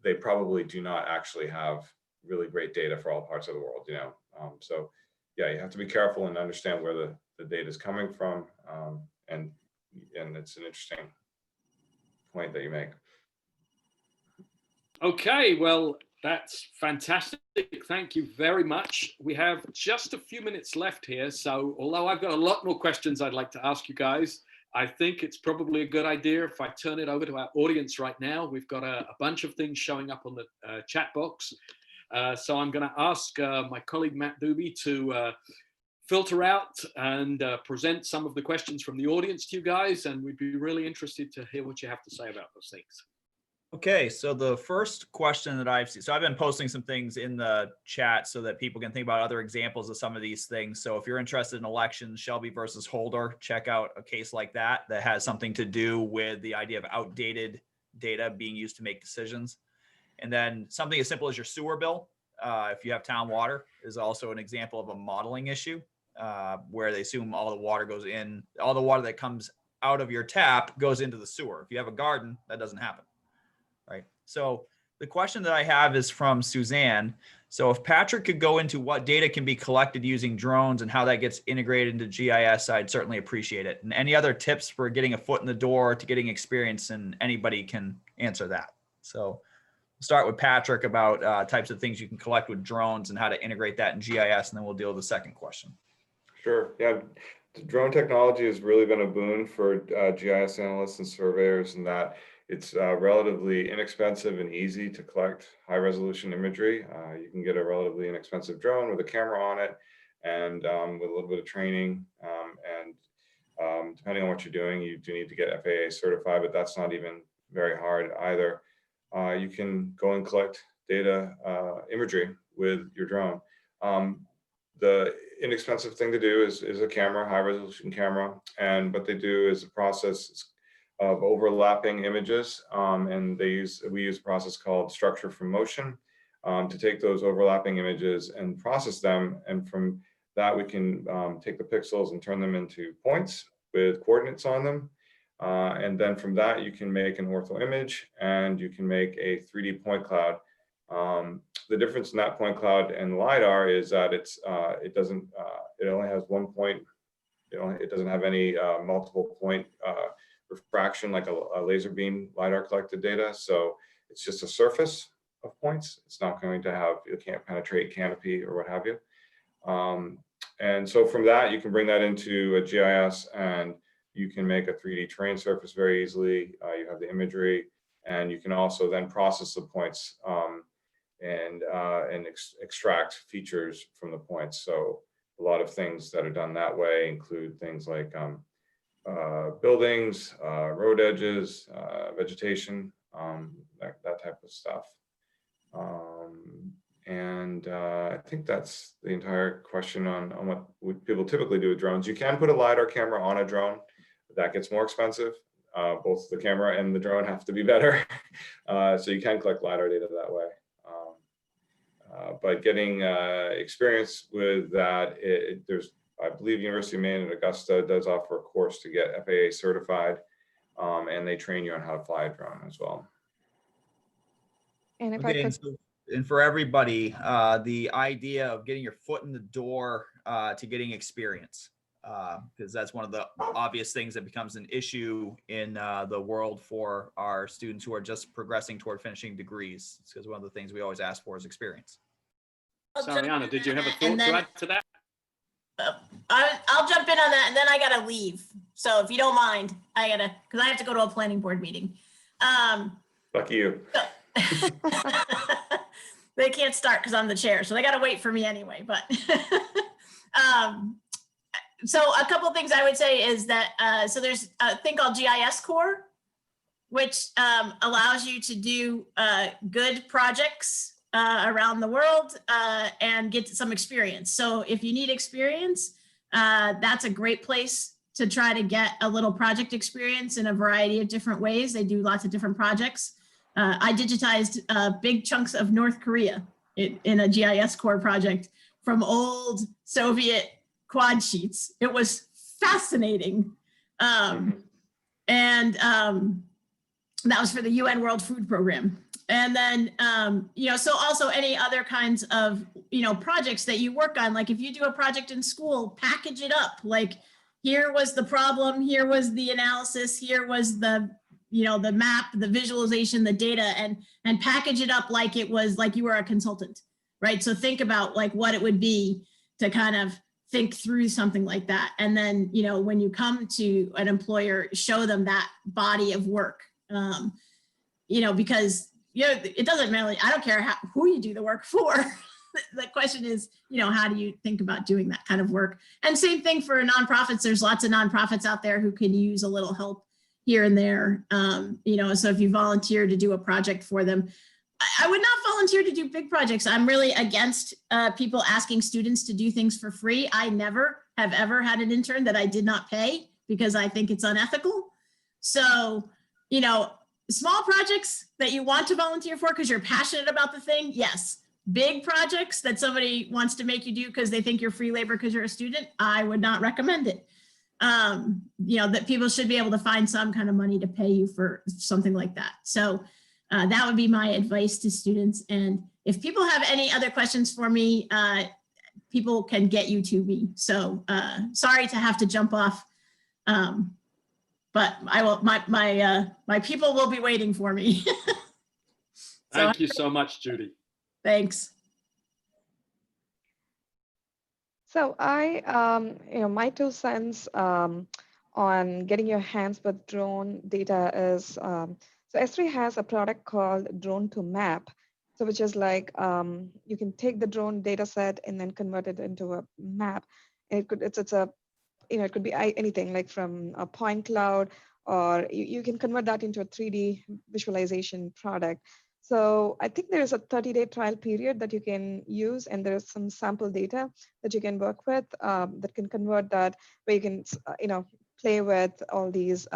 they probably do not actually have really great data for all parts of the world, So yeah, you have to be careful and understand where the data is coming from. And it's an interesting point that you make. Okay, well, that's fantastic. Thank you very much. We have just a few minutes left here. So although I've got a lot more questions I'd like to ask you guys, I think it's probably a good idea if I turn it over to our audience right now. We've got a bunch of things showing up on the chat box. So I'm going to ask my colleague Matt Doobie to filter out and present some of the questions from the audience to you guys. And we'd be really interested to hear what you have to say about those things. Okay, so the first question that I've seen, so I've been posting some things in the chat so that people can think about other examples of some of these things. So if you're interested in elections, Shelby versus Holder, check out a case like that has something to do with the idea of outdated data being used to make decisions. And then something as simple as your sewer bill, if you have town water, is also an example of a modeling issue where they assume all the water goes in, all the water that comes out of your tap goes into the sewer. If you have a garden, that doesn't happen. Right. So the question that I have is from Suzanne. So if Patrick could go into what data can be collected using drones and how that gets integrated into GIS, I'd certainly appreciate it. And any other tips for getting a foot in the door to getting experience, and anybody can answer that. So we'll start with Patrick about types of things you can collect with drones and how to integrate that in GIS, and then we'll deal with the second question. Sure. Yeah. Drone technology has really been a boon for GIS analysts and surveyors, in that it's relatively inexpensive and easy to collect high resolution imagery. You can get a relatively inexpensive drone with a camera on it, and with a little bit of training. Depending on what you're doing, you do need to get FAA certified, but that's not even very hard either. You can go and collect data imagery with your drone. The inexpensive thing to do is a camera, high resolution camera. And what they do is a process of overlapping images. And we use a process called structure from motion to take those overlapping images and process them. And from that, we can take the pixels and turn them into points with coordinates on them. And then from that, you can make an ortho image and you can make a 3D point cloud. The difference in that point cloud and LiDAR is that it only has one point. It doesn't have any multiple point refraction like a laser beam LiDAR collected data. So it's just a surface of points. It's not going to have, it can't penetrate canopy or what have you. And so from that, you can bring that into a GIS and you can make a 3D terrain surface very easily. You have the imagery, and you can also then process the points and extract features from the points. So a lot of things that are done that way include things like buildings, road edges, vegetation, that type of stuff. I think that's the entire question on what people typically do with drones. You can put a LiDAR camera on a drone. That gets more expensive. Both the camera and the drone have to be better. So you can collect LiDAR data that way. But getting experience with that, I believe University of Maine at Augusta does offer a course to get FAA certified, and they train you on how to fly a drone as well. And if Okay, I could, and for everybody, the idea of getting your foot in the door to getting experience, because that's one of the obvious things that becomes an issue in the world for our students who are just progressing toward finishing degrees. It's because one of the things we always ask for is experience. Sariana, did you have a thought to add to that? I'll jump in on that, and then I gotta leave. So if you don't mind, because I have to go to a planning board meeting. Lucky you. They can't start because I'm the chair, so they gotta wait for me anyway. But so a couple things I would say is that so there's a thing called GIS Core, which allows you to do good projects around the world and get some experience. So if you need experience, that's a great place to try to get a little project experience in a variety of different ways. They do lots of different projects. I digitized big chunks of North Korea in a GIS Core project from old Soviet quad sheets. It was fascinating. And that was for the UN World Food Program. And then, so also any other kinds of, projects that you work on, like if you do a project in school, package it up. Like here was the problem, here was the analysis, here was the, the map, the visualization, the data, and package it up like it was like you were a consultant, right? So think about like what it would be to kind of think through something like that. And then, when you come to an employer, show them that body of work, because it doesn't matter. I don't care who you do the work for. The question is, how do you think about doing that kind of work? And same thing for nonprofits. There's lots of nonprofits out there who can use a little help here and there. So if you volunteer to do a project for them, I would not volunteer to do big projects. I'm really against people asking students to do things for free. I never have ever had an intern that I did not pay because I think it's unethical. So, small projects that you want to volunteer for because you're passionate about the thing, yes. Big projects that somebody wants to make you do because they think you're free labor because you're a student, I would not recommend it. That people should be able to find some kind of money to pay you for something like that. So that would be my advice to students. And if people have any other questions for me, people can get you to me. So sorry to have to jump off. But I will. My people will be waiting for me. Thank you so much, Judy. Thanks. So I, my 2 cents on getting your hands with drone data is, so S3 has a product called Drone to Map. So which is like, you can take the drone data set and then convert it into a map. And it could be anything like from a point cloud, or you can convert that into a 3D visualization product. So I think there is a 30-day trial period that you can use, and there's some sample data that you can work with that can convert that, where you can, play with all these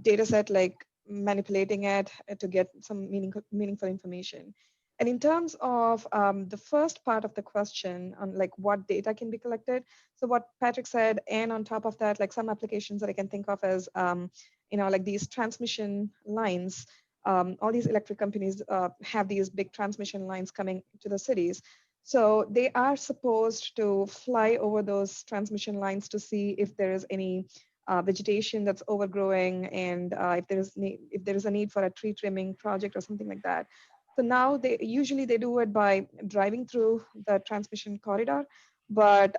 data set, like manipulating it to get some meaningful information. And in terms of the first part of the question on like what data can be collected, so what Patrick said, and on top of that, like some applications that I can think of as, like these transmission lines. All these electric companies have these big transmission lines coming to the cities. So they are supposed to fly over those transmission lines to see if there is any vegetation that's overgrowing, and if there is a need for a tree trimming project or something like that. So now they usually do it by driving through the transmission corridor, but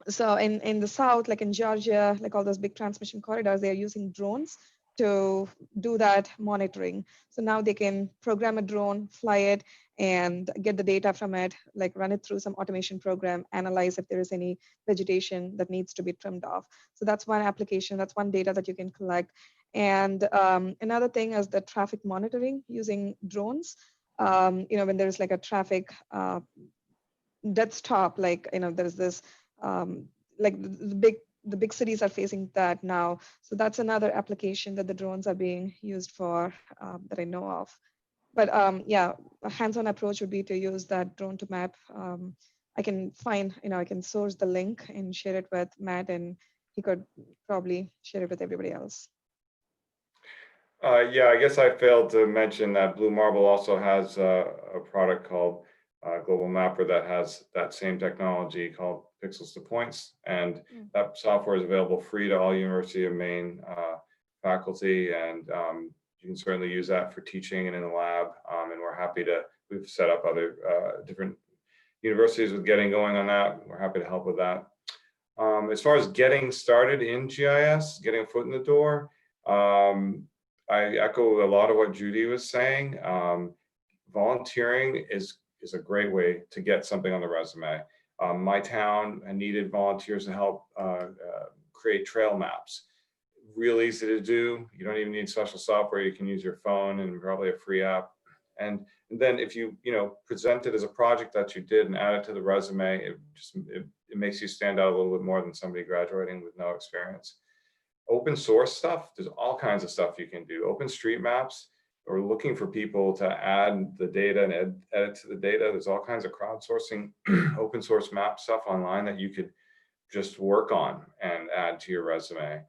so in the south, like in Georgia, like all those big transmission corridors, they are using drones to do that monitoring. So now they can program a drone, fly it, and get the data from it, like run it through some automation program, analyze if there is any vegetation that needs to be trimmed off. So that's one application, that's one data that you can collect. And another thing is the traffic monitoring using drones. When there's like a traffic dead stop, like, there's this, like the big cities are facing that now. So that's another application that the drones are being used for that I know of. But yeah, a hands-on approach would be to use that drone to map. I can find, I can source the link and share it with Matt, and he could probably share it with everybody else. Yeah, I guess I failed to mention that Blue Marble also has a product called GlobalMapper that has that same technology called Pixels to Points, and that software is available free to all University of Maine faculty, and you can certainly use that for teaching and in the lab. And we've set up other different universities with getting going on that. We're happy to help with that. As far as getting started in GIS, getting a foot in the door, I echo a lot of what Judy was saying. Volunteering is a great way to get something on the resume. My town needed volunteers to help create trail maps. Real easy to do. You don't even need special software. You can use your phone and probably a free app. And then if you present it as a project that you did and add it to the resume, it makes you stand out a little bit more than somebody graduating with no experience. Open source stuff, there's all kinds of stuff you can do. OpenStreetMaps, or looking for people to add the data and edit to the data. There's all kinds of crowdsourcing open source map stuff online that you could just work on and add to your resume.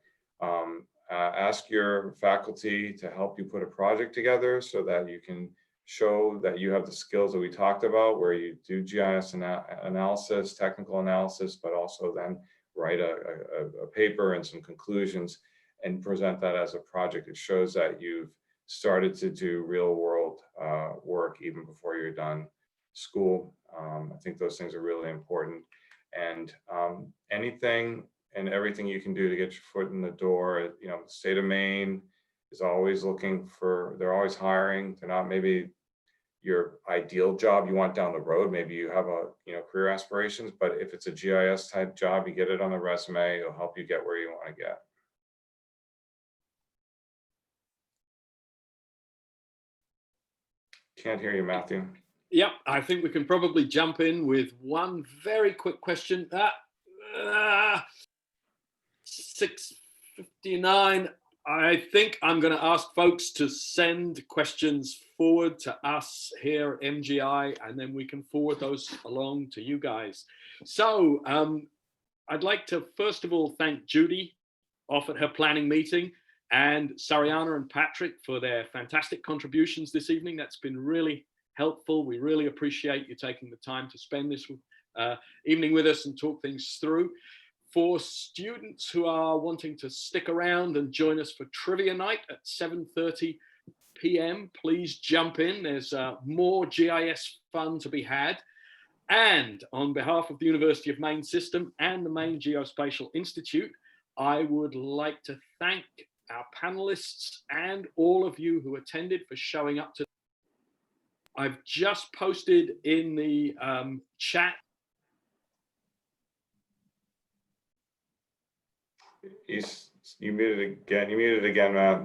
Ask your faculty to help you put a project together so that you can show that you have the skills that we talked about, where you do GIS analysis, technical analysis, but also then write a paper and some conclusions and present that as a project. It shows that you've started to do real world work even before you're done school. I think those things are really important. And anything and everything you can do to get your foot in the door. The state of Maine is always they're always hiring. They're not maybe your ideal job you want down the road. Maybe you have career aspirations, but if it's a GIS type job, you get it on the resume, it'll help you get where you want to get. Can't hear you, Matthew. Yep, I think we can probably jump in with one very quick question. 6:59. I think I'm going to ask folks to send questions forward to us here at MGI, and then we can forward those along to you guys. So I'd like to first of all thank Judy off at her planning meeting, and Sariana and Patrick for their fantastic contributions this evening. That's been really helpful. We really appreciate you taking the time to spend this evening with us and talk things through. For students who are wanting to stick around and join us for trivia night at 7:30 p.m., please jump in. There's more GIS fun to be had. And on behalf of the University of Maine system and the Maine Geospatial Institute, I would like to thank our panelists and all of you who attended for showing up today. I've just posted in the chat. You muted again, Matt.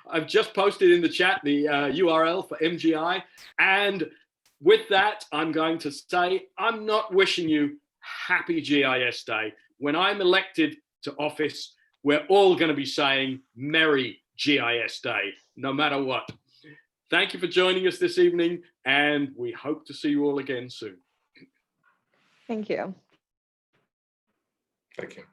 I've just posted in the chat the URL for MGI. And with that, I'm going to say, I'm not wishing you happy GIS Day. When I'm elected to office, we're all going to be saying Merry GIS Day, no matter what. Thank you for joining us this evening, and we hope to see you all again soon. Thank you. Thank you.